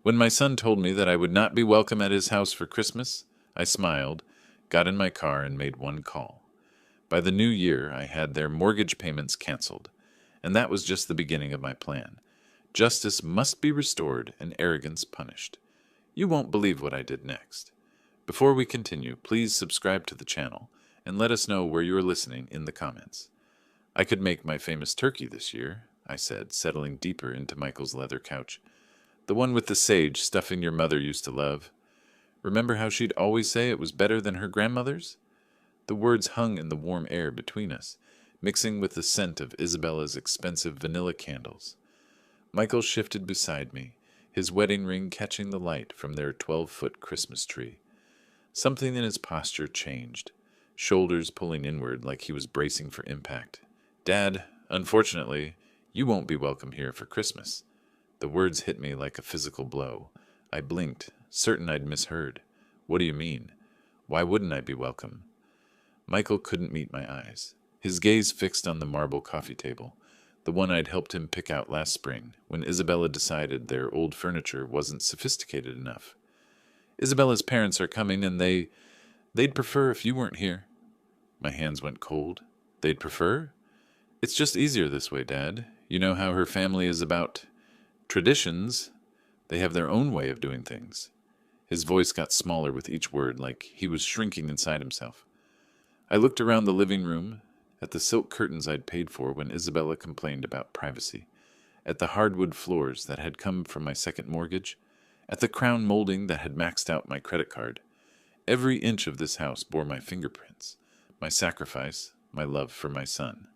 When my son told me that I would not be welcome at his house for Christmas, I smiled, got in my car, and made one call. By the new year, I had their mortgage payments canceled, and that was just the beginning of my plan. Justice must be restored and arrogance punished. You won't believe what I did next. Before we continue, please subscribe to the channel and let us know where you are listening in the comments. I could make my famous turkey this year, I said, settling deeper into Michael's leather couch. The one with the sage stuffing your mother used to love. Remember how she'd always say it was better than her grandmother's? The words hung in the warm air between us, mixing with the scent of Isabella's expensive vanilla candles. Michael shifted beside me, his wedding ring catching the light from their 12-foot Christmas tree. Something in his posture changed, shoulders pulling inward like he was bracing for impact. Dad, unfortunately, you won't be welcome here for Christmas. The words hit me like a physical blow. I blinked, certain I'd misheard. What do you mean? Why wouldn't I be welcome? Michael couldn't meet my eyes, his gaze fixed on the marble coffee table, the one I'd helped him pick out last spring when Isabella decided their old furniture wasn't sophisticated enough. Isabella's parents are coming and they'd prefer if you weren't here. My hands went cold. They'd prefer? It's just easier this way, Dad. You know how her family is about traditions. They have their own way of doing things. His voice got smaller with each word, like he was shrinking inside himself. I looked around the living room, at the silk curtains I'd paid for when Isabella complained about privacy, at the hardwood floors that had come from my second mortgage, at the crown molding that had maxed out my credit card. Every inch of this house bore my fingerprints, my sacrifice, my love for my son.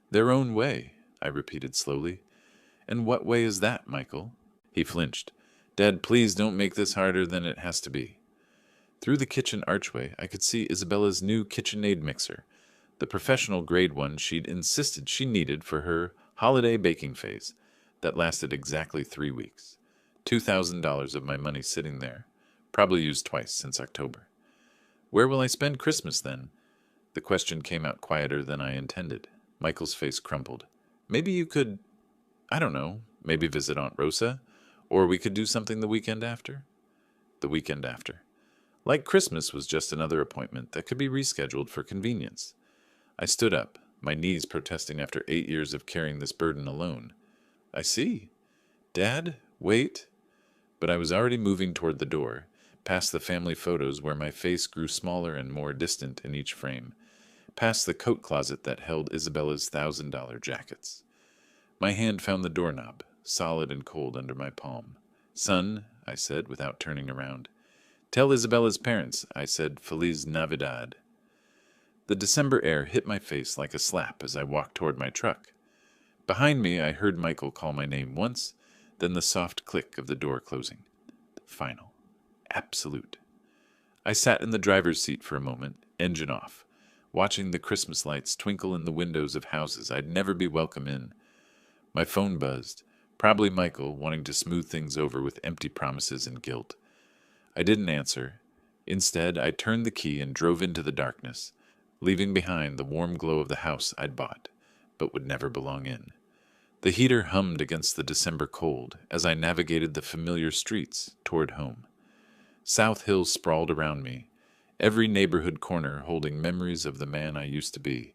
Their own way, I repeated slowly. And what way is that, Michael? He flinched. Dad, please don't make this harder than it has to be. Through the kitchen archway, I could see Isabella's new KitchenAid mixer, the professional-grade one she'd insisted she needed for her holiday baking phase that lasted exactly 3 weeks. $2,000 of my money sitting there, probably used twice since October. Where will I spend Christmas, then? The question came out quieter than I intended. Michael's face crumpled. Maybe you could, I don't know, maybe visit Aunt Rosa, or we could do something the weekend after. The weekend after. Like Christmas was just another appointment that could be rescheduled for convenience. I stood up, my knees protesting after 8 years of carrying this burden alone. I see. Dad, wait. But I was already moving toward the door, past the family photos where my face grew smaller and more distant in each frame, past the coat closet that held Isabella's $1,000 jackets. My hand found the doorknob, solid and cold under my palm. Son, I said without turning around. Tell Isabella's parents, I said, Feliz Navidad. The December air hit my face like a slap as I walked toward my truck. Behind me, I heard Michael call my name once, then the soft click of the door closing. Final. Absolute. I sat in the driver's seat for a moment, engine off, watching the Christmas lights twinkle in the windows of houses I'd never be welcome in. My phone buzzed, probably Michael wanting to smooth things over with empty promises and guilt. I didn't answer. Instead, I turned the key and drove into the darkness, leaving behind the warm glow of the house I'd bought, but would never belong in. The heater hummed against the December cold as I navigated the familiar streets toward home. South Hills sprawled around me, every neighborhood corner holding memories of the man I used to be,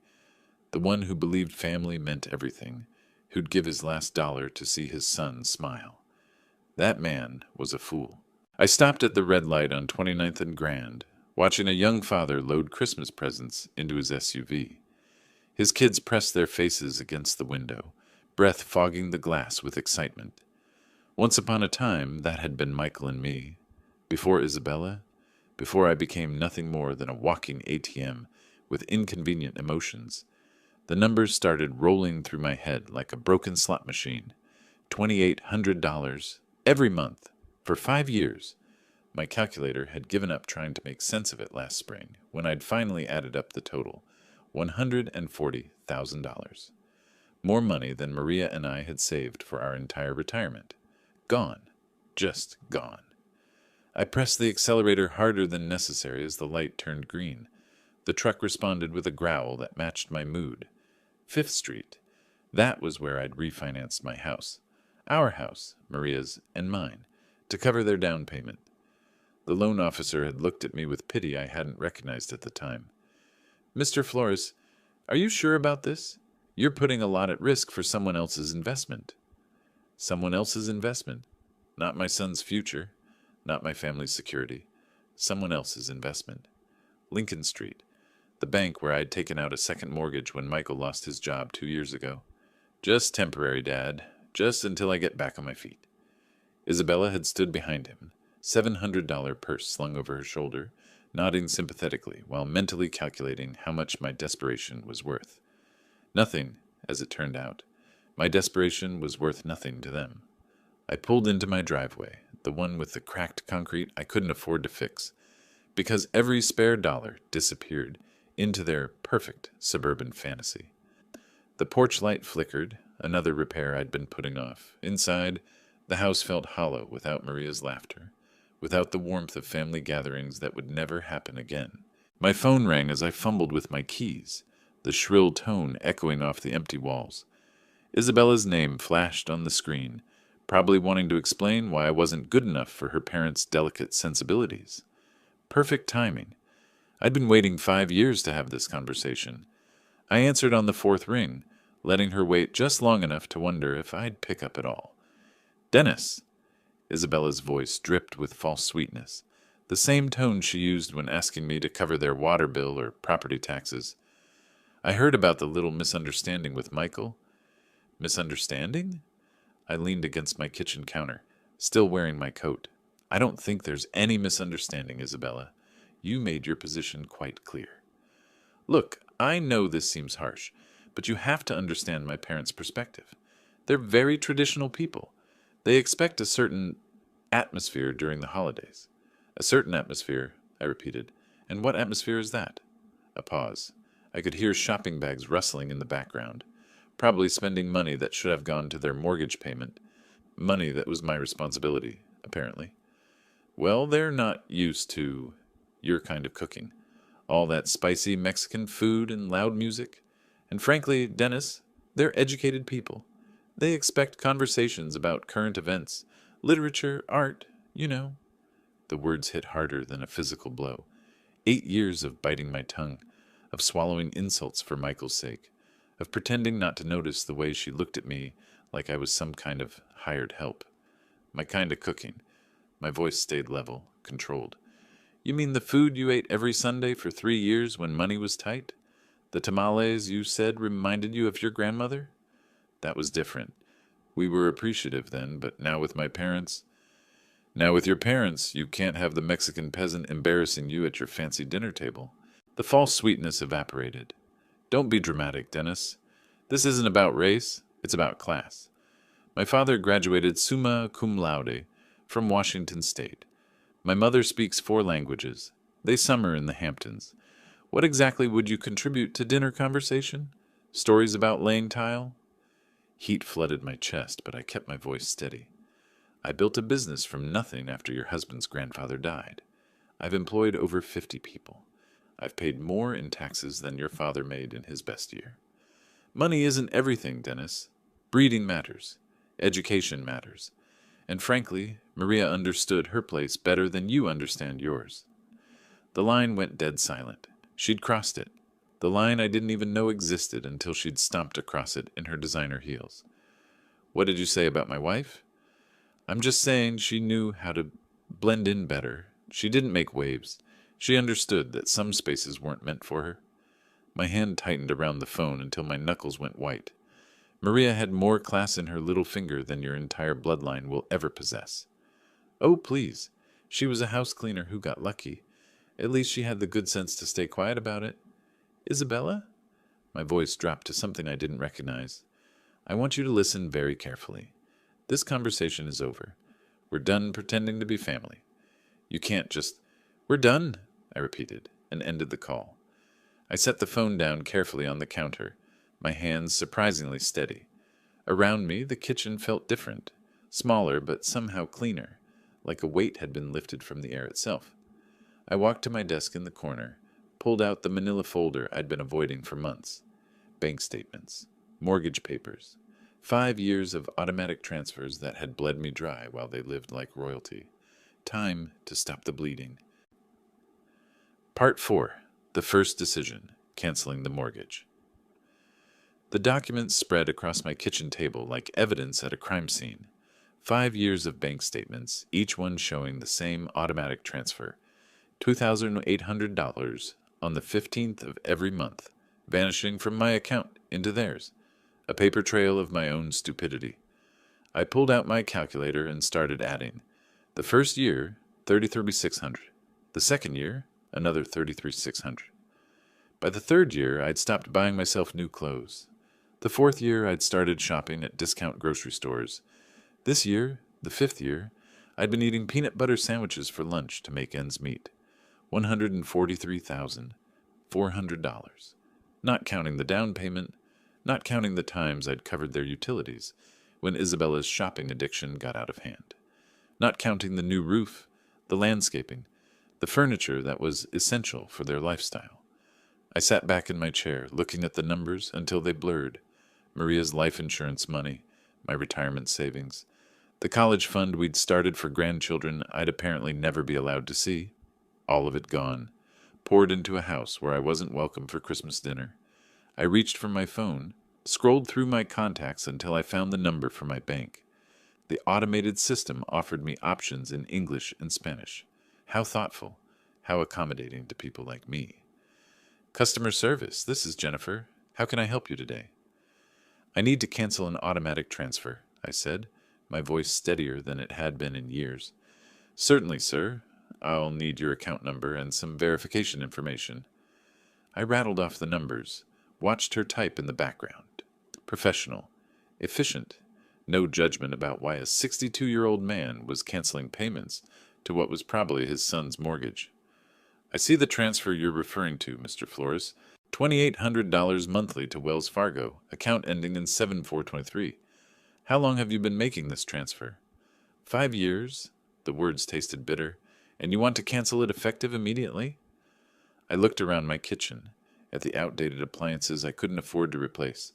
the one who believed family meant everything, who'd give his last dollar to see his son smile. That man was a fool. I stopped at the red light on 29th and Grand, watching a young father load Christmas presents into his SUV. His kids pressed their faces against the window, breath fogging the glass with excitement. Once upon a time, that had been Michael and me. Before Isabella, before I became nothing more than a walking ATM with inconvenient emotions, the numbers started rolling through my head like a broken slot machine. $2,800 every month for 5 years. My calculator had given up trying to make sense of it last spring when I'd finally added up the total, $140,000. More money than Maria and I had saved for our entire retirement. Gone. Just gone. I pressed the accelerator harder than necessary as the light turned green. The truck responded with a growl that matched my mood. 5th Street. That was where I'd refinanced my house. Our house, Maria's, and mine. to cover their down payment. The loan officer had looked at me with pity I hadn't recognized at the time. "Mr. Flores, are you sure about this? You're putting a lot at risk for someone else's investment." Someone else's investment. Not my son's future, not my family's security. Someone else's investment. Lincoln Street, the bank where I'd taken out a second mortgage when Michael lost his job 2 years ago. "Just temporary, Dad. Just until I get back on my feet." Isabella had stood behind him, $700 purse slung over her shoulder, nodding sympathetically while mentally calculating how much my desperation was worth. Nothing, as it turned out. My desperation was worth nothing to them. I pulled into my driveway, the one with the cracked concrete I couldn't afford to fix, because every spare dollar disappeared into their perfect suburban fantasy. The porch light flickered, another repair I'd been putting off. Inside, the house felt hollow without Maria's laughter, without the warmth of family gatherings that would never happen again. My phone rang as I fumbled with my keys, the shrill tone echoing off the empty walls. Isabella's name flashed on the screen, probably wanting to explain why I wasn't good enough for her parents' delicate sensibilities. Perfect timing. I'd been waiting 5 years to have this conversation. I answered on the fourth ring, letting her wait just long enough to wonder if I'd pick up at all. "Dennis!" Isabella's voice dripped with false sweetness, the same tone she used when asking me to cover their water bill or property taxes. "I heard about the little misunderstanding with Michael." "Misunderstanding?" I leaned against my kitchen counter, still wearing my coat. "I don't think there's any misunderstanding, Isabella. You made your position quite clear. Look, I know this seems harsh, but you have to understand my parents' perspective. They're very traditional people. They expect a certain atmosphere during the holidays." "A certain atmosphere," I repeated. "And what atmosphere is that?" A pause. I could hear shopping bags rustling in the background, probably spending money that should have gone to their mortgage payment, money that was my responsibility, apparently. "Well, they're not used to your kind of cooking. All that spicy Mexican food and loud music. And frankly, Dennis, they're educated people. They expect conversations about current events, literature, art, you know." The words hit harder than a physical blow. 8 years of biting my tongue, of swallowing insults for Michael's sake, of pretending not to notice the way she looked at me like I was some kind of hired help. "My kind of cooking." My voice stayed level, controlled. "You mean the food you ate every Sunday for 3 years when money was tight? The tamales you said reminded you of your grandmother?" That was different. We were appreciative then, but now with my parents... "Now with your parents, you can't have the Mexican peasant embarrassing you at your fancy dinner table." The false sweetness evaporated. "Don't be dramatic, Dennis. This isn't about race, it's about class. My father graduated summa cum laude from Washington State. My mother speaks 4 languages. They summer in the Hamptons. What exactly would you contribute to dinner conversation? Stories about laying tile?" Heat flooded my chest, but I kept my voice steady. "I built a business from nothing after your husband's grandfather died. I've employed over 50 people. I've paid more in taxes than your father made in his best year. Money isn't everything, Dennis. Breeding matters. Education matters. And frankly, Maria understood her place better than you understand yours." The line went dead silent. She'd crossed it. The line I didn't even know existed until she'd stomped across it in her designer heels. "What did you say about my wife?" "I'm just saying she knew how to blend in better. She didn't make waves. She understood that some spaces weren't meant for her." My hand tightened around the phone until my knuckles went white. "Maria had more class in her little finger than your entire bloodline will ever possess." "Oh, please. She was a house cleaner who got lucky. At least she had the good sense to stay quiet about it." "Isabella?" My voice dropped to something I didn't recognize. "I want you to listen very carefully. This conversation is over. We're done pretending to be family. You can't just—" "We're done," I repeated, and ended the call. I set the phone down carefully on the counter, my hands surprisingly steady. Around me, the kitchen felt different, smaller but somehow cleaner, like a weight had been lifted from the air itself. I walked to my desk in the corner, pulled out the manila folder I'd been avoiding for months. Bank statements, mortgage papers, 5 years of automatic transfers that had bled me dry while they lived like royalty. Time to stop the bleeding. Part 4. The first decision, canceling the mortgage. The documents spread across my kitchen table like evidence at a crime scene. 5 years of bank statements, each one showing the same automatic transfer. $2,800 on the 15th of every month, vanishing from my account into theirs. A paper trail of my own stupidity. I pulled out my calculator and started adding. The first year, $33,600. The second year, another $33,600. By the third year, I'd stopped buying myself new clothes. The fourth year, I'd started shopping at discount grocery stores. This year, the fifth year, I'd been eating peanut butter sandwiches for lunch to make ends meet. $143,400. Not counting the down payment, not counting the times I'd covered their utilities when Isabella's shopping addiction got out of hand. Not counting the new roof, the landscaping, the furniture that was essential for their lifestyle. I sat back in my chair, looking at the numbers until they blurred. Maria's life insurance money, my retirement savings, the college fund we'd started for grandchildren I'd apparently never be allowed to see. All of it gone, poured into a house where I wasn't welcome for Christmas dinner. I reached for my phone, scrolled through my contacts until I found the number for my bank. The automated system offered me options in English and Spanish. How thoughtful, how accommodating to people like me. Customer service, this is Jennifer. How can I help you today? I need to cancel an automatic transfer, I said, my voice steadier than it had been in years. Certainly, sir. I'll need your account number and some verification information. I rattled off the numbers, watched her type in the background. Professional, efficient, no judgment about why a 62-year-old man was canceling payments to what was probably his son's mortgage. I see the transfer you're referring to, Mr. Flores. $2,800 monthly to Wells Fargo, account ending in 7423. How long have you been making this transfer? 5 years. The words tasted bitter. And you want to cancel it effective immediately? I looked around my kitchen, at the outdated appliances I couldn't afford to replace,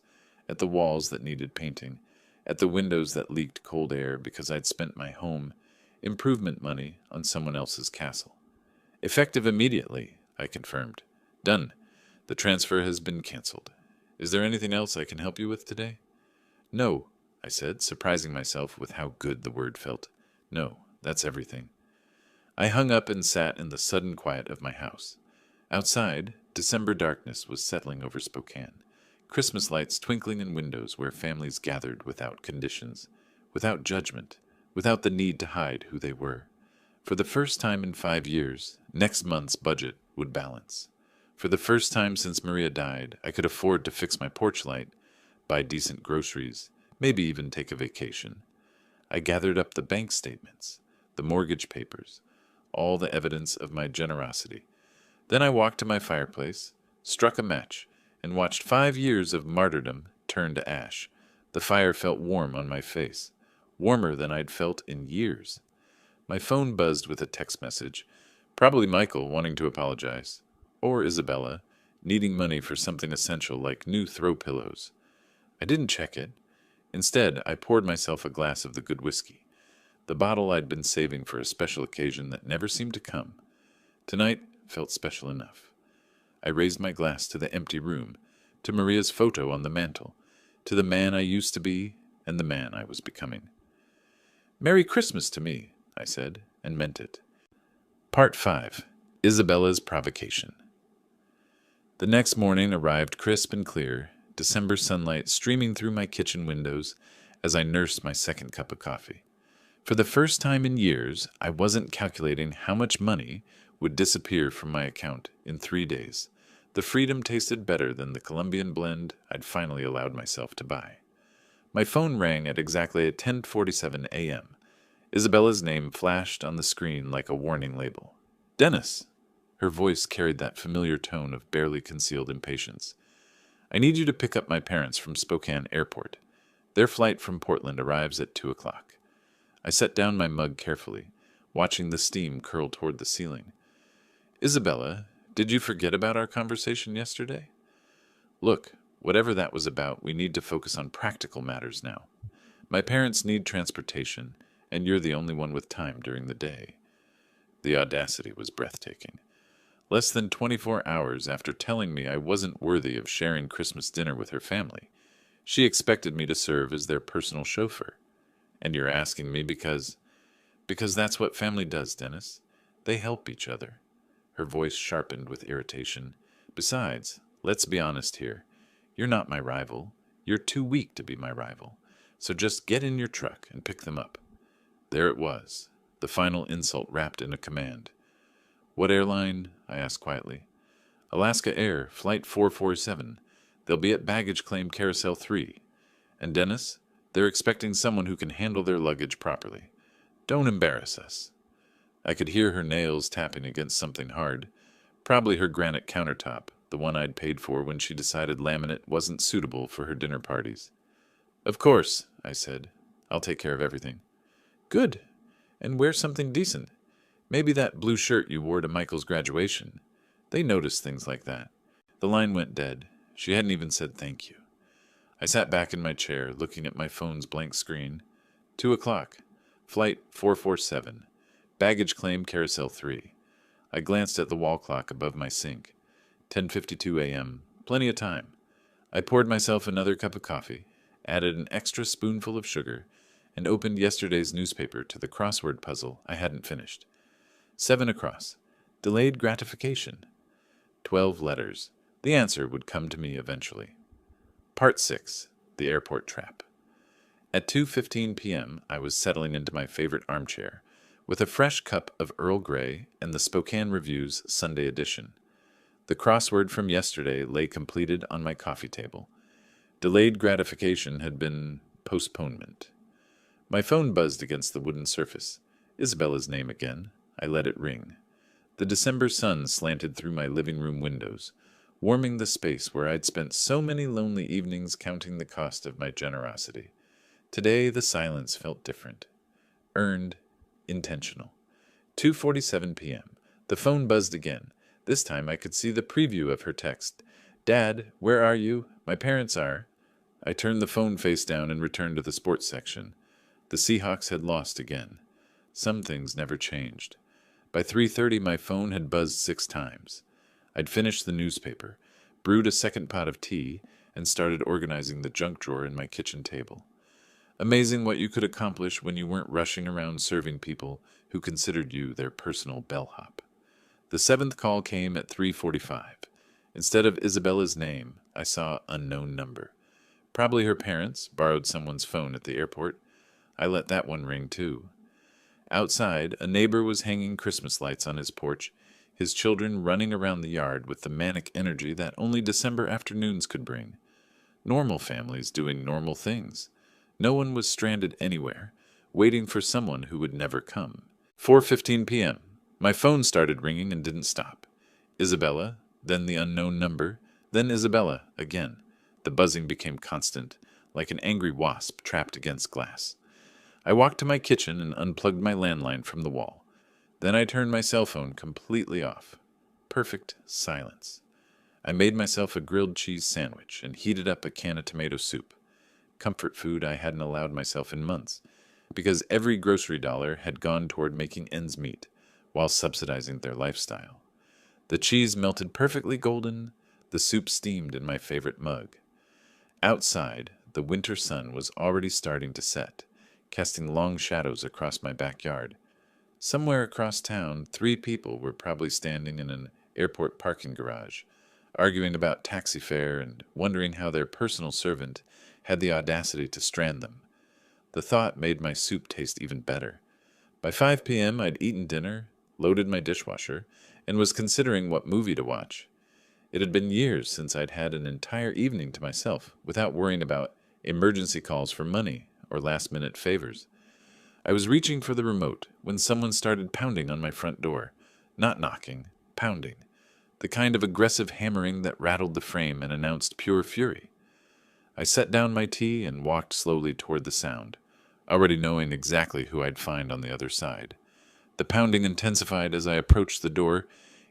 at the walls that needed painting, at the windows that leaked cold air because I'd spent my home improvement money on someone else's castle. Effective immediately, I confirmed. Done. The transfer has been canceled. Is there anything else I can help you with today? No, I said, surprising myself with how good the word felt. No, that's everything. I hung up and sat in the sudden quiet of my house. Outside, December darkness was settling over Spokane, Christmas lights twinkling in windows where families gathered without conditions, without judgment, without the need to hide who they were. For the first time in 5 years, next month's budget would balance. For the first time since Maria died, I could afford to fix my porch light, buy decent groceries, maybe even take a vacation. I gathered up the bank statements, the mortgage papers, all the evidence of my generosity. Then I walked to my fireplace, struck a match, and watched 5 years of martyrdom turn to ash. The fire felt warm on my face, warmer than I'd felt in years. My phone buzzed with a text message, probably Michael wanting to apologize, or Isabella, needing money for something essential like new throw pillows. I didn't check it. Instead, I poured myself a glass of the good whiskey, the bottle I'd been saving for a special occasion that never seemed to come. Tonight felt special enough. I raised my glass to the empty room, to Maria's photo on the mantel, to the man I used to be and the man I was becoming. Merry Christmas to me, I said, and meant it. Part 5. Isabella's Provocation. The next morning arrived crisp and clear, December sunlight streaming through my kitchen windows as I nursed my second cup of coffee. For the first time in years, I wasn't calculating how much money would disappear from my account in 3 days. The freedom tasted better than the Colombian blend I'd finally allowed myself to buy. My phone rang at exactly 10:47 a.m. Isabella's name flashed on the screen like a warning label. Dennis! Her voice carried that familiar tone of barely concealed impatience. I need you to pick up my parents from Spokane Airport. Their flight from Portland arrives at 2 o'clock. I set down my mug carefully, watching the steam curl toward the ceiling. Isabella, did you forget about our conversation yesterday? Look, Whatever that was about, we need to focus on practical matters now. My parents need transportation, and you're the only one with time during the day. The audacity was breathtaking. Less than 24 hours after telling me I wasn't worthy of sharing Christmas dinner with her family, she expected me to serve as their personal chauffeur. And you're asking me because that's what family does, Dennis. They help each other. Her voice sharpened with irritation. Besides, let's be honest here. You're not my rival. You're too weak to be my rival. So just get in your truck and pick them up. There it was, the final insult wrapped in a command. What airline? I asked quietly. Alaska Air, Flight 447. They'll be at baggage claim Carousel 3. And Dennis, they're expecting someone who can handle their luggage properly. Don't embarrass us. I could hear her nails tapping against something hard. Probably her granite countertop, the one I'd paid for when she decided laminate wasn't suitable for her dinner parties. Of course, I said. I'll take care of everything. Good. And wear something decent. Maybe that blue shirt you wore to Michael's graduation. They notice things like that. The line went dead. She hadn't even said thank you. I sat back in my chair, looking at my phone's blank screen. 2:00. Flight 447. Baggage claim Carousel 3. I glanced at the wall clock above my sink. 10:52 a.m. Plenty of time. I poured myself another cup of coffee, added an extra spoonful of sugar, and opened yesterday's newspaper to the crossword puzzle I hadn't finished. 7 across. Delayed gratification. 12 letters. The answer would come to me eventually. Part 6. The Airport Trap. At 2:15 p.m., I was settling into my favorite armchair, with a fresh cup of Earl Grey and the Spokane Review's Sunday edition. The crossword from yesterday lay completed on my coffee table. Delayed gratification had been postponement. My phone buzzed against the wooden surface. Isabella's name again. I let it ring. The December sun slanted through my living room windows, warming the space where I'd spent so many lonely evenings counting the cost of my generosity. Today the silence felt different. Earned, intentional. 2:47 p.m. The phone buzzed again. This time I could see the preview of her text. Dad, where are you? My parents are. I turned the phone face down and returned to the sports section. The Seahawks had lost again. Some things never changed. By 3:30 my phone had buzzed 6 times. I'd finished the newspaper, brewed a second pot of tea, and started organizing the junk drawer in my kitchen table. Amazing what you could accomplish when you weren't rushing around serving people who considered you their personal bellhop. The 7th call came at 3:45. Instead of Isabella's name, I saw unknown number. Probably her parents borrowed someone's phone at the airport. I let that one ring too. Outside, a neighbor was hanging Christmas lights on his porch, his children running around the yard with the manic energy that only December afternoons could bring. Normal families doing normal things. No one was stranded anywhere, waiting for someone who would never come. 4:15 p.m. My phone started ringing and didn't stop. Isabella, then the unknown number, then Isabella again. The buzzing became constant, like an angry wasp trapped against glass. I walked to my kitchen and unplugged my landline from the wall. Then I turned my cell phone completely off. Perfect silence. I made myself a grilled cheese sandwich and heated up a can of tomato soup. Comfort food I hadn't allowed myself in months, because every grocery dollar had gone toward making ends meet, while subsidizing their lifestyle. The cheese melted perfectly golden, the soup steamed in my favorite mug. Outside, the winter sun was already starting to set, casting long shadows across my backyard. Somewhere across town, 3 people were probably standing in an airport parking garage, arguing about taxi fare and wondering how their personal servant had the audacity to strand them. The thought made my soup taste even better. By 5 p.m. I'd eaten dinner, loaded my dishwasher, and was considering what movie to watch. It had been years since I'd had an entire evening to myself without worrying about emergency calls for money or last-minute favors. I was reaching for the remote when someone started pounding on my front door. Not knocking, pounding. The kind of aggressive hammering that rattled the frame and announced pure fury. I set down my tea and walked slowly toward the sound, already knowing exactly who I'd find on the other side. The pounding intensified as I approached the door,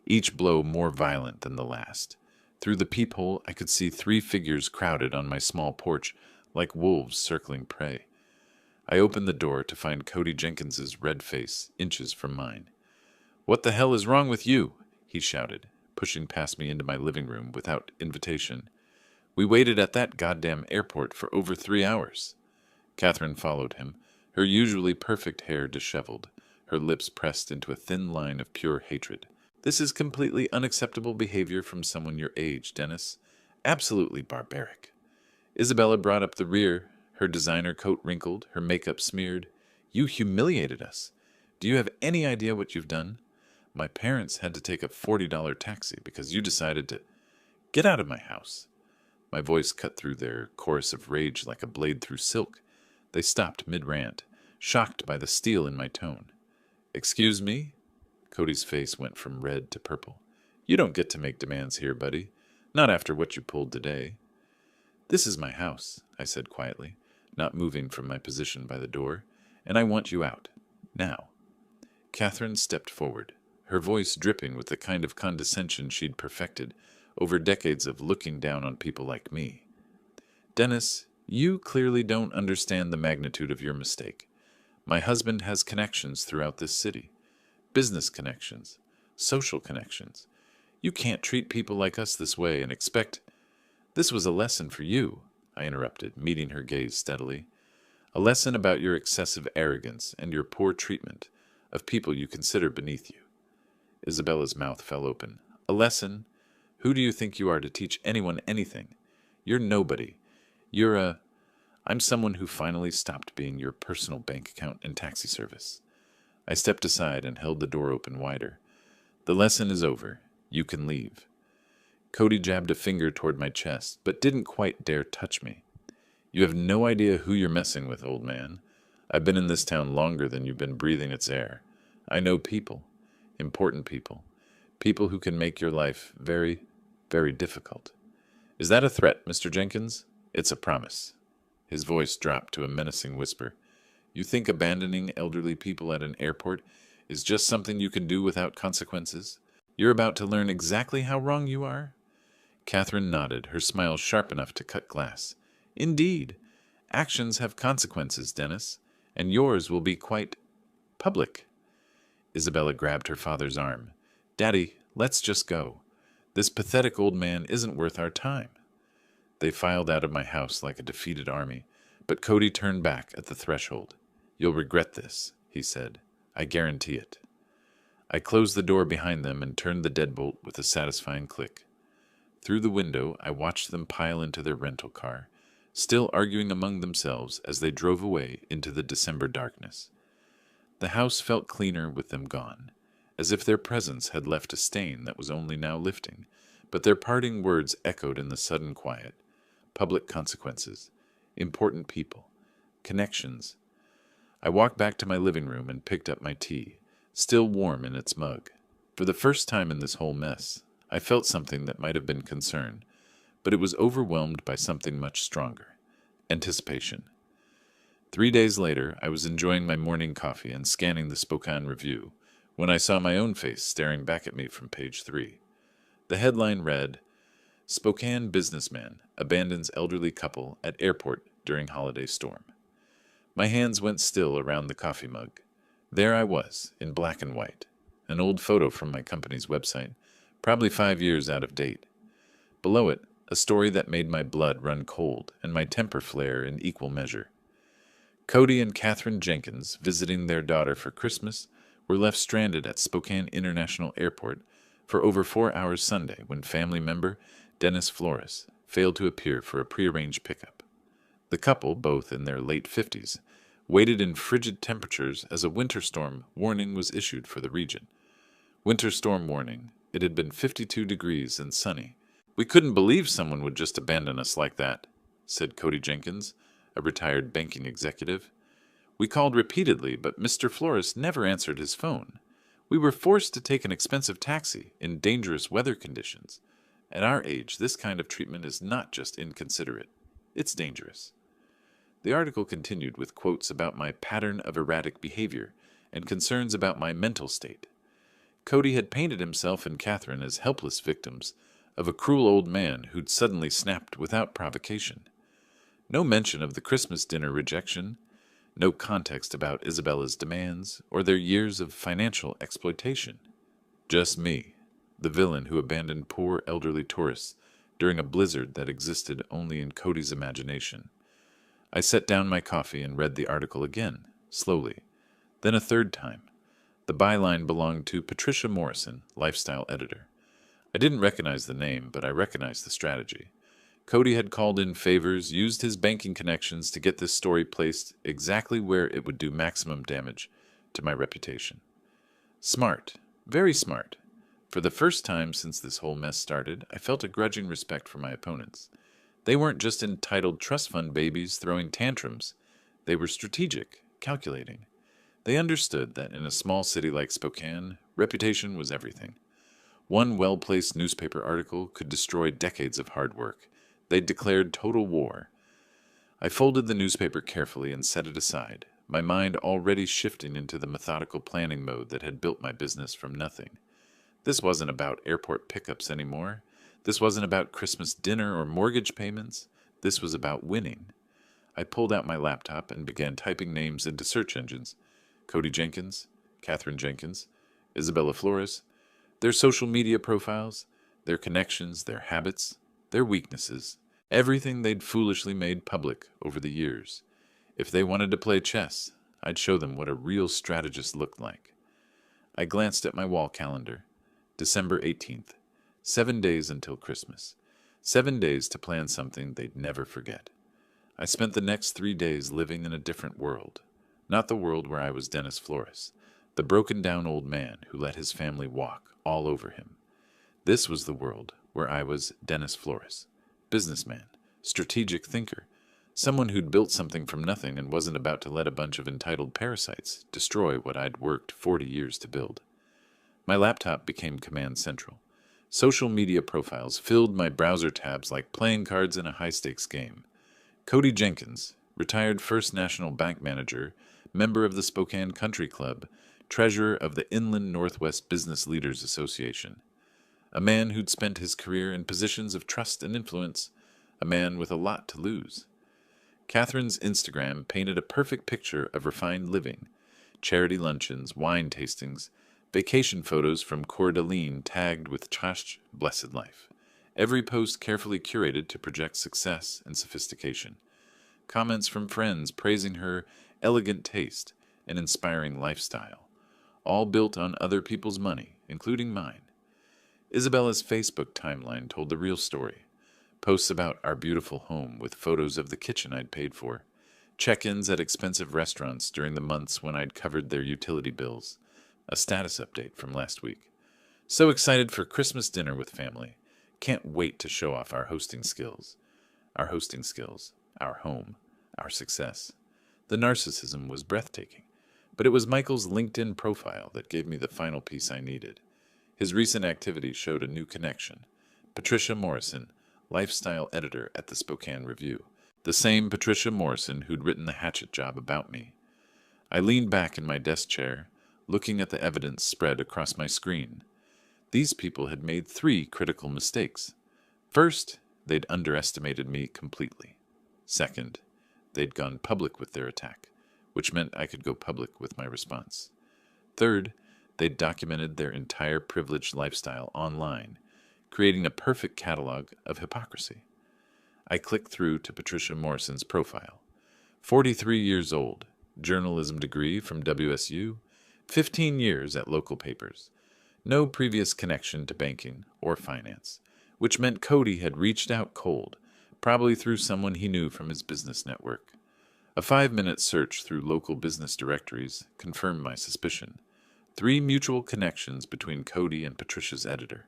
each blow more violent than the last. Through the peephole, I could see 3 figures crowded on my small porch, like wolves circling prey. I opened the door to find Cody Jenkins's red face inches from mine. "What the hell is wrong with you?" he shouted, pushing past me into my living room without invitation. "We waited at that goddamn airport for over 3 hours." Catherine followed him, her usually perfect hair disheveled, her lips pressed into a thin line of pure hatred. "This is completely unacceptable behavior from someone your age, Dennis. Absolutely barbaric." Isabella brought up the rear, her designer coat wrinkled, her makeup smeared. "You humiliated us. Do you have any idea what you've done? My parents had to take a $40 taxi because you decided to get out of my house." My voice cut through their chorus of rage like a blade through silk. They stopped mid-rant, shocked by the steel in my tone. "Excuse me?" Cody's face went from red to purple. "You don't get to make demands here, buddy. Not after what you pulled today." "This is my house," I said quietly, not moving from my position by the door, "and I want you out. Now." Catherine stepped forward, her voice dripping with the kind of condescension she'd perfected over decades of looking down on people like me. "Dennis, you clearly don't understand the magnitude of your mistake. My husband has connections throughout this city. Business connections, social connections. You can't treat people like us this way and expect—" "This was a lesson for you," I interrupted, meeting her gaze steadily. "A lesson about your excessive arrogance and your poor treatment of people you consider beneath you." Isabella's mouth fell open. "A lesson? Who do you think you are to teach anyone anything? You're nobody. I'm someone who finally stopped being your personal bank account and taxi service." I stepped aside and held the door open wider. "The lesson is over. You can leave." Cody jabbed a finger toward my chest, but didn't quite dare touch me. "You have no idea who you're messing with, old man. I've been in this town longer than you've been breathing its air. I know people, important people, people who can make your life very, very difficult." "Is that a threat, Mr. Jenkins?" "It's a promise." His voice dropped to a menacing whisper. "You think abandoning elderly people at an airport is just something you can do without consequences? You're about to learn exactly how wrong you are?" Catherine nodded, her smile sharp enough to cut glass. "Indeed. Actions have consequences, Dennis, and yours will be quite public." Isabella grabbed her father's arm. "Daddy, let's just go. This pathetic old man isn't worth our time." They filed out of my house like a defeated army, but Cody turned back at the threshold. "You'll regret this," he said. "I guarantee it." I closed the door behind them and turned the deadbolt with a satisfying click. Through the window, I watched them pile into their rental car, still arguing among themselves as they drove away into the December darkness. The house felt cleaner with them gone, as if their presence had left a stain that was only now lifting, but their parting words echoed in the sudden quiet. Public consequences, important people, connections. I walked back to my living room and picked up my tea, still warm in its mug. For the first time in this whole mess, I felt something that might have been concern, but it was overwhelmed by something much stronger: anticipation. 3 days later, I was enjoying my morning coffee and scanning the Spokane Review when I saw my own face staring back at me from page 3. The headline read, "Spokane Businessman Abandons Elderly Couple at Airport During Holiday Storm." My hands went still around the coffee mug. There I was, in black and white, an old photo from my company's website, probably 5 years out of date. Below it, a story that made my blood run cold and my temper flare in equal measure. Cody and Catherine Jenkins, visiting their daughter for Christmas, were left stranded at Spokane International Airport for over 4 hours Sunday when family member Dennis Flores failed to appear for a prearranged pickup. The couple, both in their late 50s, waited in frigid temperatures as a winter storm warning was issued for the region. Winter storm warning. It had been 52 degrees and sunny. "We couldn't believe someone would just abandon us like that," said Cody Jenkins, a retired banking executive. "We called repeatedly, but Mr. Flores never answered his phone. We were forced to take an expensive taxi in dangerous weather conditions. At our age, this kind of treatment is not just inconsiderate. It's dangerous." The article continued with quotes about my pattern of erratic behavior and concerns about my mental state. Cody had painted himself and Catherine as helpless victims of a cruel old man who'd suddenly snapped without provocation. No mention of the Christmas dinner rejection, no context about Isabella's demands or their years of financial exploitation. Just me, the villain who abandoned poor elderly tourists during a blizzard that existed only in Cody's imagination. I set down my coffee and read the article again, slowly, then a third time. The byline belonged to Patricia Morrison, lifestyle editor. I didn't recognize the name, but I recognized the strategy. Cody had called in favors, used his banking connections to get this story placed exactly where it would do maximum damage to my reputation. Smart, very smart. For the first time since this whole mess started, I felt a grudging respect for my opponents. They weren't just entitled trust fund babies throwing tantrums. They were strategic, calculating. They understood that in a small city like Spokane, reputation was everything. One well-placed newspaper article could destroy decades of hard work. They'd declared total war. I folded the newspaper carefully and set it aside, my mind already shifting into the methodical planning mode that had built my business from nothing. This wasn't about airport pickups anymore. This wasn't about Christmas dinner or mortgage payments. This was about winning. I pulled out my laptop and began typing names into search engines. Cody Jenkins, Catherine Jenkins, Isabella Flores, their social media profiles, their connections, their habits, their weaknesses, everything they'd foolishly made public over the years. If they wanted to play chess, I'd show them what a real strategist looked like. I glanced at my wall calendar. December 18th. 7 days until Christmas. 7 days to plan something they'd never forget. I spent the next 3 days living in a different world. Not the world where I was Dennis Flores, the broken-down old man who let his family walk all over him. This was the world where I was Dennis Flores, businessman, strategic thinker, someone who'd built something from nothing and wasn't about to let a bunch of entitled parasites destroy what I'd worked 40 years to build. My laptop became command central. Social media profiles filled my browser tabs like playing cards in a high-stakes game. Cody Jenkins, retired First National Bank manager, member of the Spokane Country Club, treasurer of the Inland Northwest Business Leaders Association. A man who'd spent his career in positions of trust and influence, a man with a lot to lose. Catherine's Instagram painted a perfect picture of refined living, charity luncheons, wine tastings, vacation photos from Coeur d'Alene tagged with Chash blessed life. Every post carefully curated to project success and sophistication. Comments from friends praising her elegant taste and inspiring lifestyle, all built on other people's money, including mine. Isabella's Facebook timeline told the real story. Posts about our beautiful home with photos of the kitchen I'd paid for. Check-ins at expensive restaurants during the months when I'd covered their utility bills. A status update from last week. So excited for Christmas dinner with family. Can't wait to show off our hosting skills. Our hosting skills. Our home. Our success. The narcissism was breathtaking. But it was Michael's LinkedIn profile that gave me the final piece I needed. His recent activity showed a new connection. Patricia Morrison, lifestyle editor at the Spokane Review. The same Patricia Morrison who'd written the hatchet job about me. I leaned back in my desk chair, looking at the evidence spread across my screen. These people had made 3 critical mistakes. First, they'd underestimated me completely. Second, they'd gone public with their attack, which meant I could go public with my response. Third, they'd documented their entire privileged lifestyle online, creating a perfect catalog of hypocrisy. I clicked through to Patricia Morrison's profile. 43 years old, journalism degree from WSU, 15 years at local papers. No previous connection to banking or finance, which meant Cody had reached out cold, probably through someone he knew from his business network. A 5-minute search through local business directories confirmed my suspicion. 3 mutual connections between Cody and Patricia's editor.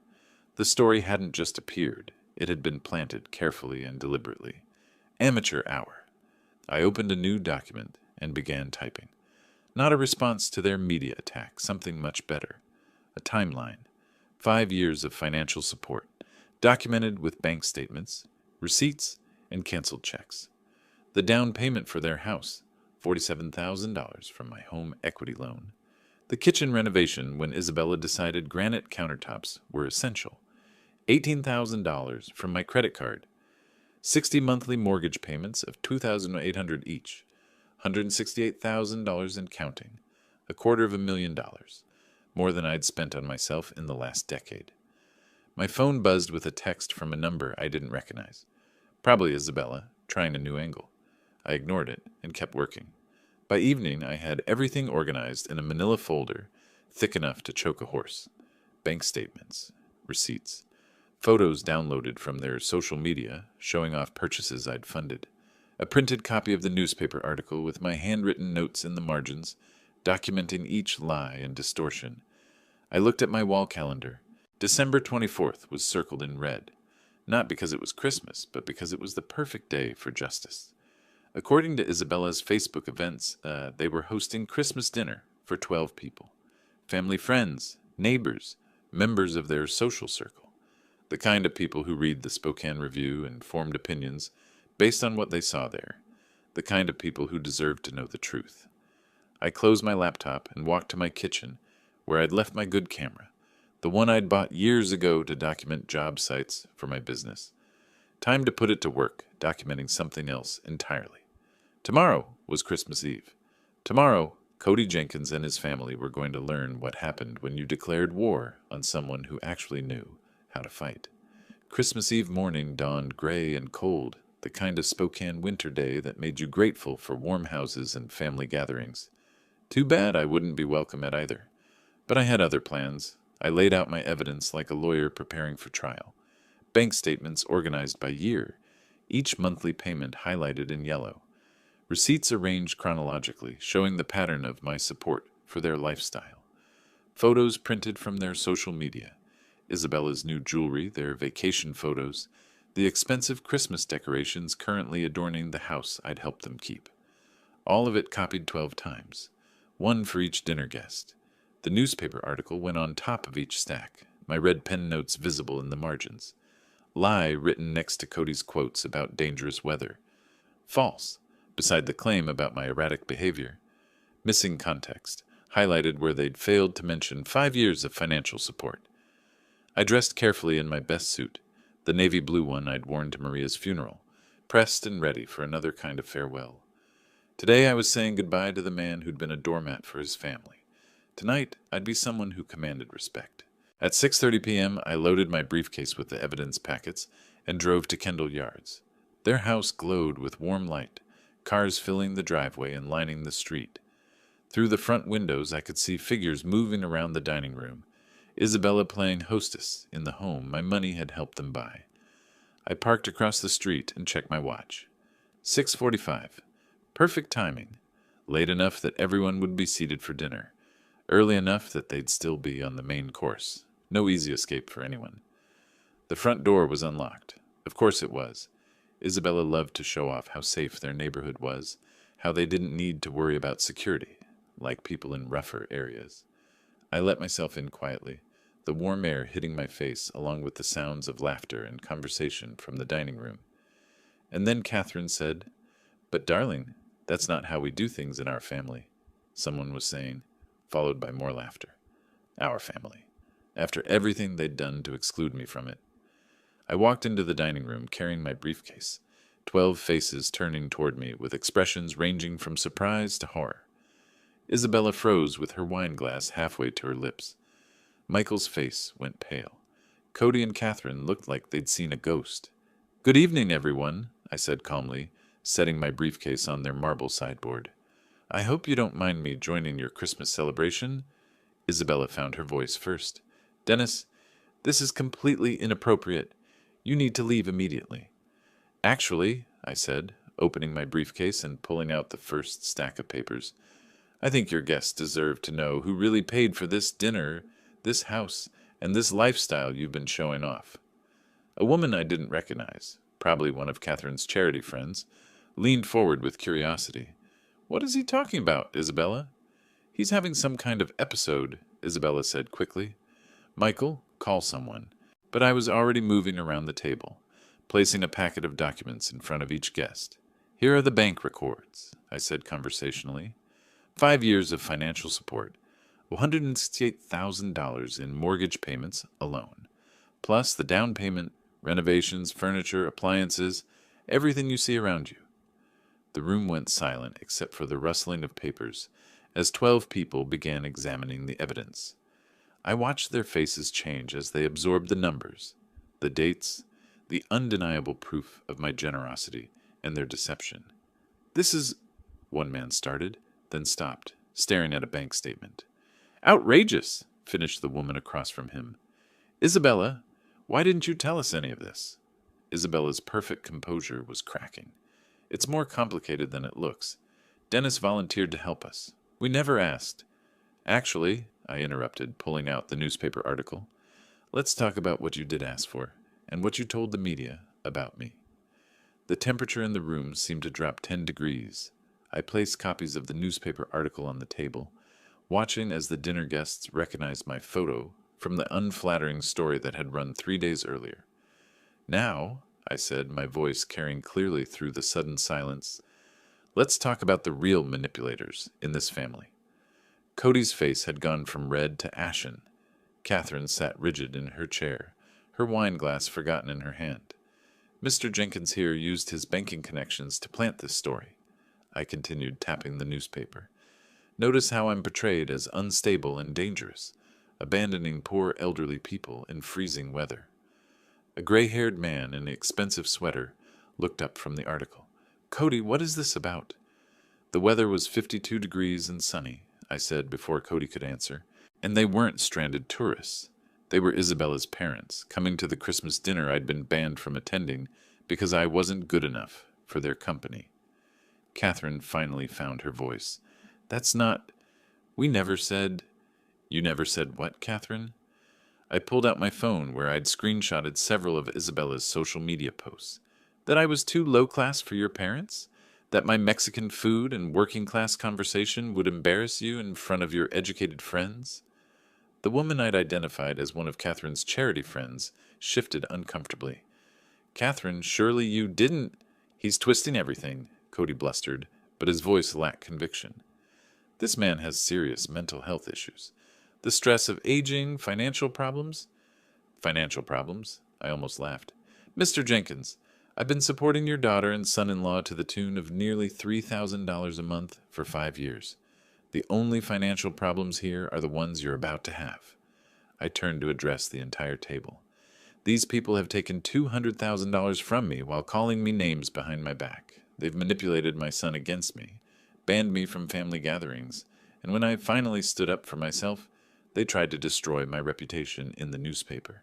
The story hadn't just appeared. It had been planted carefully and deliberately. Amateur hour. I opened a new document and began typing. Not a response to their media attack, something much better. A timeline. 5 years of financial support, documented with bank statements, receipts, and canceled checks. The down payment for their house, $47,000 from my home equity loan. The kitchen renovation when Isabella decided granite countertops were essential. $18,000 from my credit card, 60 monthly mortgage payments of $2,800 each, $168,000 and counting, $250,000, more than I'd spent on myself in the last decade. My phone buzzed with a text from a number I didn't recognize. Probably Isabella, trying a new angle. I ignored it and kept working. By evening, I had everything organized in a manila folder thick enough to choke a horse. Bank statements, receipts, photos downloaded from their social media showing off purchases I'd funded, a printed copy of the newspaper article with my handwritten notes in the margins, documenting each lie and distortion. I looked at my wall calendar. December 24th was circled in red, not because it was Christmas, but because it was the perfect day for justice. According to Isabella's Facebook events, they were hosting Christmas dinner for 12 people. Family friends, neighbors, members of their social circle. The kind of people who read the Spokane Review and formed opinions based on what they saw there. The kind of people who deserved to know the truth. I closed my laptop and walked to my kitchen, where I'd left my good camera, the one I'd bought years ago to document job sites for my business. Time to put it to work, documenting something else entirely. Tomorrow was Christmas Eve. Tomorrow, Cody Jenkins and his family were going to learn what happened when you declared war on someone who actually knew how to fight. Christmas Eve morning dawned gray and cold, the kind of Spokane winter day that made you grateful for warm houses and family gatherings. Too bad I wouldn't be welcome at either. But I had other plans. I laid out my evidence like a lawyer preparing for trial. Bank statements organized by year, each monthly payment highlighted in yellow. Receipts arranged chronologically, showing the pattern of my support for their lifestyle. Photos printed from their social media. Isabella's new jewelry, their vacation photos, the expensive Christmas decorations currently adorning the house I'd helped them keep. All of it copied 12 times, one for each dinner guest. The newspaper article went on top of each stack, my red pen notes visible in the margins. Lie written next to Cody's quotes about dangerous weather. False, beside the claim about my erratic behavior. Missing context, highlighted where they'd failed to mention 5 years of financial support. I dressed carefully in my best suit, the navy blue one I'd worn to Maria's funeral, pressed and ready for another kind of farewell. Today I was saying goodbye to the man who'd been a doormat for his family. Tonight I'd be someone who commanded respect. At 6:30 p.m. I loaded my briefcase with the evidence packets and drove to Kendall Yards. Their house glowed with warm light, cars filling the driveway and lining the street. Through the front windows I could see figures moving around the dining room, Isabella playing hostess in the home my money had helped them buy. I parked across the street and checked my watch. 6:45. Perfect timing. Late enough that everyone would be seated for dinner. Early enough that they'd still be on the main course. No easy escape for anyone. The front door was unlocked. Of course it was. Isabella loved to show off how safe their neighborhood was, how they didn't need to worry about security, like people in rougher areas. I let myself in quietly, the warm air hitting my face along with the sounds of laughter and conversation from the dining room. And then Catherine said, "But darling, that's not how we do things in our family," someone was saying, followed by more laughter. Our family. After everything they'd done to exclude me from it. I walked into the dining room carrying my briefcase, 12 faces turning toward me with expressions ranging from surprise to horror. Isabella froze with her wine glass halfway to her lips. Michael's face went pale. Cody and Catherine looked like they'd seen a ghost. "Good evening, everyone," I said calmly, setting my briefcase on their marble sideboard. "I hope you don't mind me joining your Christmas celebration." Isabella found her voice first. "Dennis, this is completely inappropriate. You need to leave immediately." "Actually," I said, opening my briefcase and pulling out the first stack of papers, "I think your guests deserve to know who really paid for this dinner, this house, and this lifestyle you've been showing off." A woman I didn't recognize, probably one of Catherine's charity friends, leaned forward with curiosity. "What is he talking about, Isabella?" "He's having some kind of episode," Isabella said quickly. "Michael, call someone." But I was already moving around the table, placing a packet of documents in front of each guest. "Here are the bank records," I said conversationally. 5 years of financial support, $168,000 in mortgage payments alone, plus the down payment, renovations, furniture, appliances, everything you see around you. The room went silent except for the rustling of papers as 12 people began examining the evidence. I watched their faces change as they absorbed the numbers, the dates, the undeniable proof of my generosity and their deception. This is, one man started, then stopped, staring at a bank statement. Outrageous, finished the woman across from him. Isabella, why didn't you tell us any of this? Isabella's perfect composure was cracking. It's more complicated than it looks. Dennis volunteered to help us. We never asked. Actually, I interrupted, pulling out the newspaper article. Let's talk about what you did ask for, and what you told the media about me. The temperature in the room seemed to drop 10 degrees. I placed copies of the newspaper article on the table, watching as the dinner guests recognized my photo from the unflattering story that had run 3 days earlier. Now, I said, my voice carrying clearly through the sudden silence, let's talk about the real manipulators in this family. Cody's face had gone from red to ashen. Catherine sat rigid in her chair, her wine glass forgotten in her hand. Mr. Jenkins here used his banking connections to plant this story. I continued, tapping the newspaper. Notice how I'm portrayed as unstable and dangerous, abandoning poor elderly people in freezing weather. A gray-haired man in an expensive sweater looked up from the article. Cody, what is this about? The weather was 52 degrees and sunny, I said before Cody could answer, and they weren't stranded tourists. They were Isabella's parents, coming to the Christmas dinner I'd been banned from attending because I wasn't good enough for their company. Catherine finally found her voice. That's not... We never said... You never said what, Catherine? I pulled out my phone where I'd screenshotted several of Isabella's social media posts. That I was too low-class for your parents? That my Mexican food and working-class conversation would embarrass you in front of your educated friends? The woman I'd identified as one of Catherine's charity friends shifted uncomfortably. Catherine, surely you didn't... He's twisting everything, Cody blustered, but his voice lacked conviction. This man has serious mental health issues. The stress of aging, financial problems? Financial problems? I almost laughed. Mr. Jenkins, I've been supporting your daughter and son-in-law to the tune of nearly $3,000 a month for 5 years. The only financial problems here are the ones you're about to have. I turned to address the entire table. These people have taken $200,000 from me while calling me names behind my back. They've manipulated my son against me, banned me from family gatherings, and when I finally stood up for myself, they tried to destroy my reputation in the newspaper.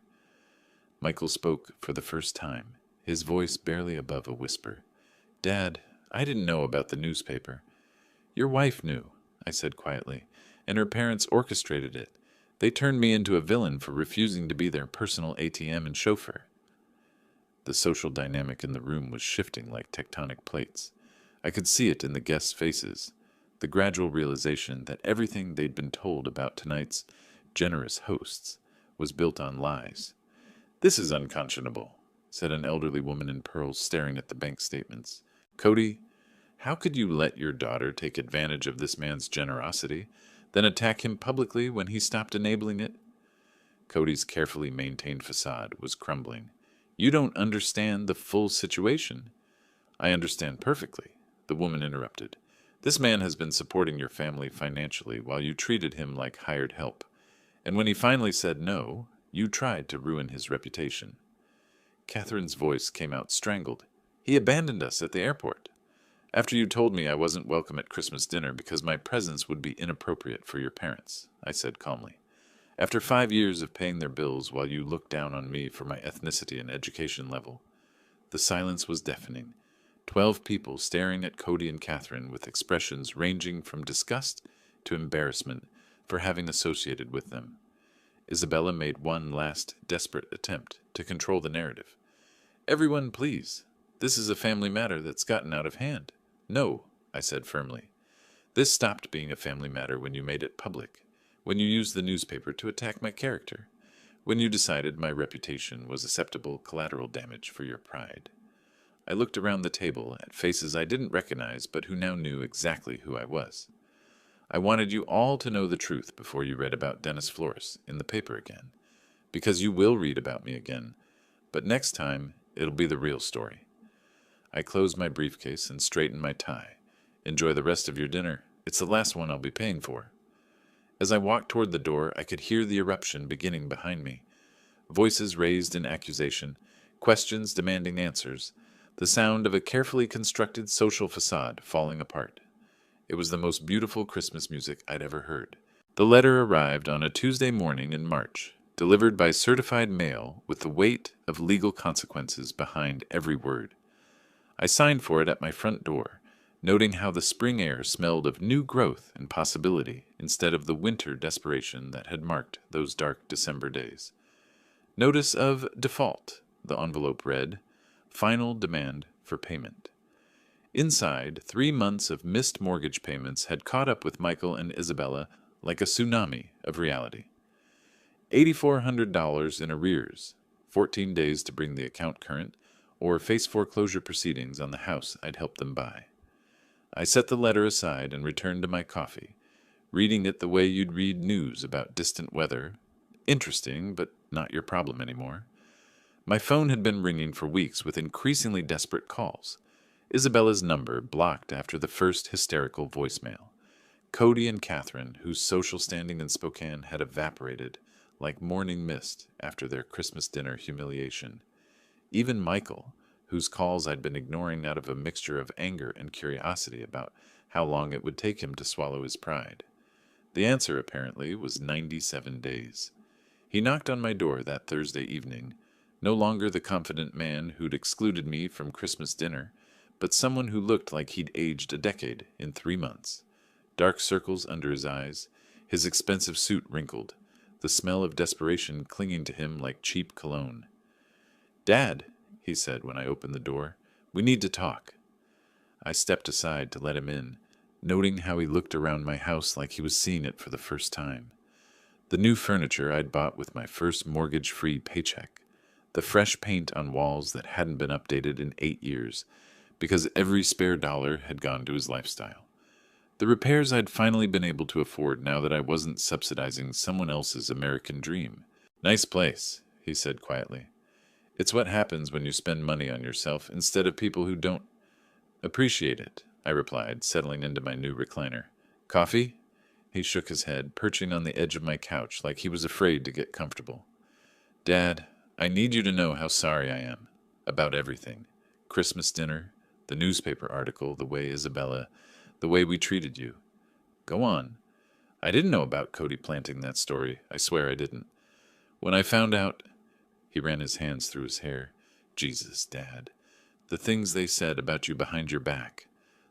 Michael spoke for the first time, his voice barely above a whisper. Dad, I didn't know about the newspaper. Your wife knew, I said quietly, and her parents orchestrated it. They turned me into a villain for refusing to be their personal ATM and chauffeur. The social dynamic in the room was shifting like tectonic plates. I could see it in the guests' faces, the gradual realization that everything they'd been told about tonight's generous hosts was built on lies. This is unconscionable, said an elderly woman in pearls staring at the bank statements. Cody, how could you let your daughter take advantage of this man's generosity, then attack him publicly when he stopped enabling it? Cody's carefully maintained facade was crumbling. You don't understand the full situation. I understand perfectly, the woman interrupted. This man has been supporting your family financially while you treated him like hired help. And when he finally said no, you tried to ruin his reputation. Catherine's voice came out strangled. He abandoned us at the airport. After you told me I wasn't welcome at Christmas dinner because my presence would be inappropriate for your parents, I said calmly. After 5 years of paying their bills while you looked down on me for my ethnicity and education level. The silence was deafening. 12 people staring at Cody and Catherine with expressions ranging from disgust to embarrassment for having associated with them. Isabella made one last desperate attempt to control the narrative. Everyone, please. This is a family matter that's gotten out of hand. No, I said firmly. This stopped being a family matter when you made it public, when you used the newspaper to attack my character, when you decided my reputation was acceptable collateral damage for your pride. I looked around the table at faces I didn't recognize but who now knew exactly who I was. I wanted you all to know the truth before you read about Dennis Flores in the paper again, because you will read about me again. But next time, it'll be the real story. I closed my briefcase and straightened my tie. Enjoy the rest of your dinner. It's the last one I'll be paying for. As I walked toward the door, I could hear the eruption beginning behind me. Voices raised in accusation, questions demanding answers, the sound of a carefully constructed social facade falling apart. It was the most beautiful Christmas music I'd ever heard. The letter arrived on a Tuesday morning in March, delivered by certified mail with the weight of legal consequences behind every word. I signed for it at my front door, noting how the spring air smelled of new growth and possibility instead of the winter desperation that had marked those dark December days. Notice of default, the envelope read, final demand for payment. Inside, 3 months of missed mortgage payments had caught up with Michael and Isabella like a tsunami of reality. $8,400 in arrears, 14 days to bring the account current, or face foreclosure proceedings on the house I'd helped them buy. I set the letter aside and returned to my coffee, reading it the way you'd read news about distant weather. Interesting, but not your problem anymore. My phone had been ringing for weeks with increasingly desperate calls. Isabella's number blocked after the first hysterical voicemail. Cody and Catherine, whose social standing in Spokane had evaporated like morning mist after their Christmas dinner humiliation. Even Michael, whose calls I'd been ignoring out of a mixture of anger and curiosity about how long it would take him to swallow his pride. The answer, apparently, was 97 days. He knocked on my door that Thursday evening, no longer the confident man who'd excluded me from Christmas dinner, but someone who looked like he'd aged a decade in 3 months. Dark circles under his eyes, his expensive suit wrinkled, the smell of desperation clinging to him like cheap cologne. "Dad," he said when I opened the door, "we need to talk." I stepped aside to let him in, noting how he looked around my house like he was seeing it for the first time. The new furniture I'd bought with my first mortgage-free paycheck, the fresh paint on walls that hadn't been updated in 8 years, because every spare dollar had gone to his lifestyle. The repairs I'd finally been able to afford now that I wasn't subsidizing someone else's American dream. "Nice place," he said quietly. "It's what happens when you spend money on yourself instead of people who don't appreciate it," I replied, settling into my new recliner. "Coffee?" He shook his head, perching on the edge of my couch like he was afraid to get comfortable. "Dad, I need you to know how sorry I am. About everything. Christmas dinner, the newspaper article, the way Isabella, the way we treated you." "Go on." "I didn't know about Cody planting that story. I swear I didn't. When I found out—" He ran his hands through his hair. "Jesus, Dad. The things they said about you behind your back.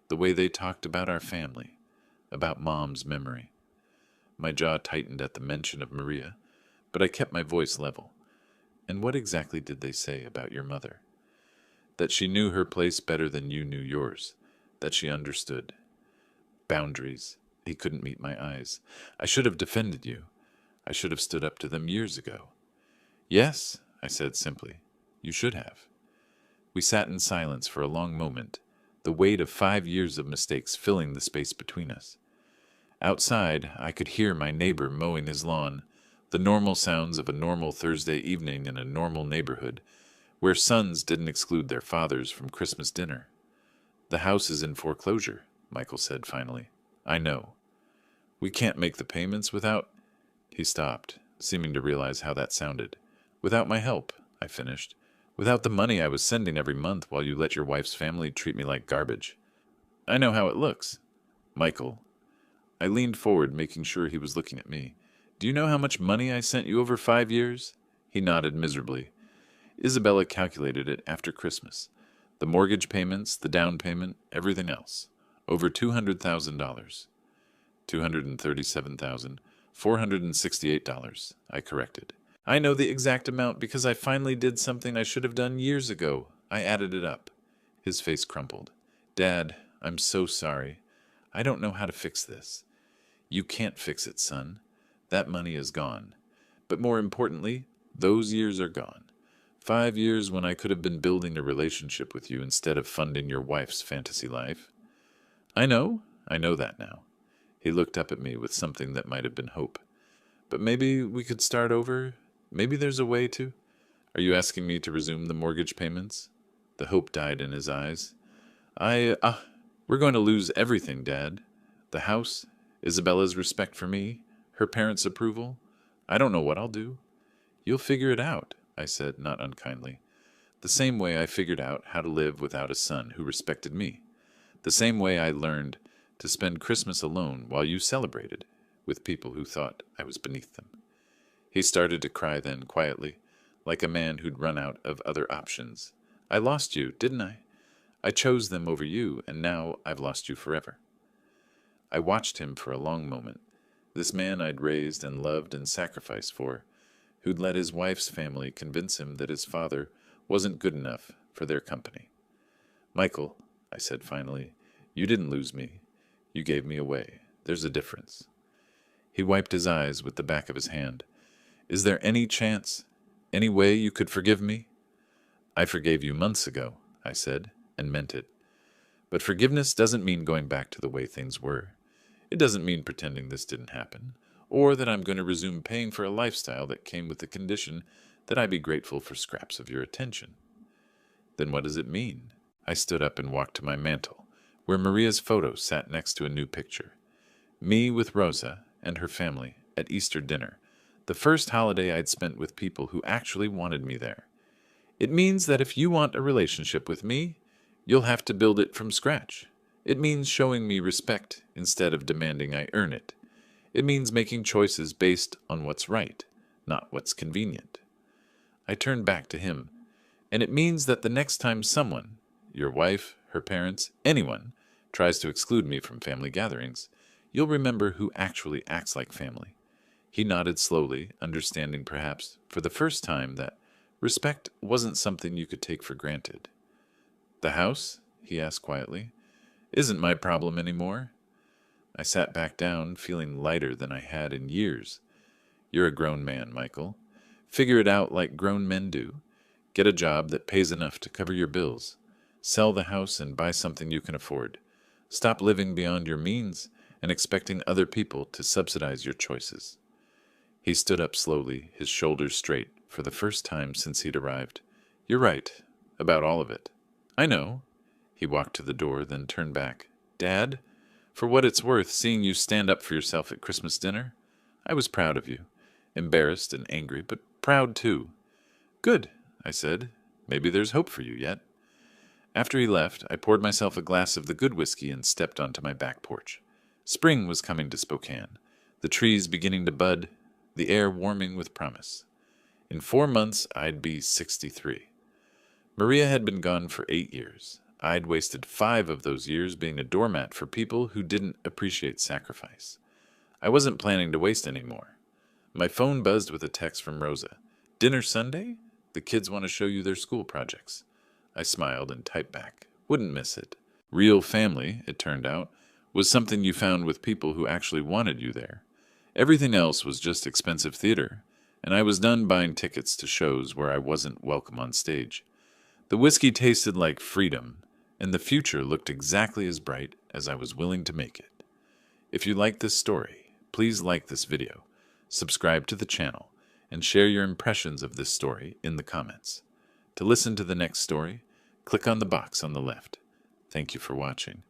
The way they talked about our family. About Mom's memory." My jaw tightened at the mention of Maria, but I kept my voice level. "And what exactly did they say about your mother?" "That she knew her place better than you knew yours. That she understood. Boundaries." He couldn't meet my eyes. "I should have defended you. I should have stood up to them years ago." "Yes," I said simply. "You should have." We sat in silence for a long moment, the weight of 5 years of mistakes filling the space between us. Outside, I could hear my neighbor mowing his lawn, the normal sounds of a normal Thursday evening in a normal neighborhood, where sons didn't exclude their fathers from Christmas dinner. "The house is in foreclosure," Michael said finally. "I know. We can't make the payments without—" He stopped, seeming to realize how that sounded. "Without my help," I finished. "Without the money I was sending every month while you let your wife's family treat me like garbage. I know how it looks." "Michael." I leaned forward, making sure he was looking at me. "Do you know how much money I sent you over 5 years?" He nodded miserably. Isabella calculated it after Christmas. The mortgage payments, the down payment, everything else. Over $200,000. $237,468, I corrected. "I know the exact amount because I finally did something I should have done years ago. I added it up." His face crumpled. "Dad, I'm so sorry. I don't know how to fix this." "You can't fix it, son. That money is gone. But more importantly, those years are gone. 5 years when I could have been building a relationship with you instead of funding your wife's fantasy life." I know that now." He looked up at me with something that might have been hope. "But maybe we could start over? Maybe there's a way to. Are you asking me to resume the mortgage payments? The hope died in his eyes. We're going to lose everything, Dad. The house, Isabella's respect for me, her parents' approval. I don't know what I'll do. You'll figure it out, I said, not unkindly. The same way I figured out how to live without a son who respected me. The same way I learned to spend Christmas alone while you celebrated with people who thought I was beneath them. He started to cry then, quietly, like a man who'd run out of other options. I lost you, didn't I? I chose them over you, and now I've lost you forever. I watched him for a long moment, this man I'd raised and loved and sacrificed for, who'd let his wife's family convince him that his father wasn't good enough for their company. Michael, I said finally, you didn't lose me. You gave me away. There's a difference. He wiped his eyes with the back of his hand. Is there any chance, any way you could forgive me? I forgave you months ago, I said, and meant it. But forgiveness doesn't mean going back to the way things were. It doesn't mean pretending this didn't happen, or that I'm going to resume paying for a lifestyle that came with the condition that I be grateful for scraps of your attention. Then what does it mean? I stood up and walked to my mantel, where Maria's photo sat next to a new picture. Me with Rosa and her family at Easter dinner, the first holiday I'd spent with people who actually wanted me there. It means that if you want a relationship with me, you'll have to build it from scratch. It means showing me respect instead of demanding I earn it. It means making choices based on what's right, not what's convenient. I turned back to him, and it means that the next time someone, your wife, her parents, anyone, tries to exclude me from family gatherings, you'll remember who actually acts like family. He nodded slowly, understanding perhaps for the first time that respect wasn't something you could take for granted. The house, he asked quietly, isn't my problem anymore. I sat back down, feeling lighter than I had in years. You're a grown man, Michael. Figure it out like grown men do. Get a job that pays enough to cover your bills. Sell the house and buy something you can afford. Stop living beyond your means and expecting other people to subsidize your choices. He stood up slowly, his shoulders straight, for the first time since he'd arrived. You're right, about all of it. I know. He walked to the door, then turned back. Dad, for what it's worth, seeing you stand up for yourself at Christmas dinner, I was proud of you. Embarrassed and angry, but proud too. Good, I said. Maybe there's hope for you yet. After he left, I poured myself a glass of the good whiskey and stepped onto my back porch. Spring was coming to Spokane, the trees beginning to bud, the air warming with promise. In 4 months, I'd be 63. Maria had been gone for 8 years. I'd wasted 5 of those years being a doormat for people who didn't appreciate sacrifice. I wasn't planning to waste any more. My phone buzzed with a text from Rosa. Dinner Sunday? The kids want to show you their school projects. I smiled and typed back. Wouldn't miss it. Real family, it turned out, was something you found with people who actually wanted you there. Everything else was just expensive theater, and I was done buying tickets to shows where I wasn't welcome on stage. The whiskey tasted like freedom, and the future looked exactly as bright as I was willing to make it. If you like this story, please like this video, subscribe to the channel, and share your impressions of this story in the comments. To listen to the next story, click on the box on the left. Thank you for watching.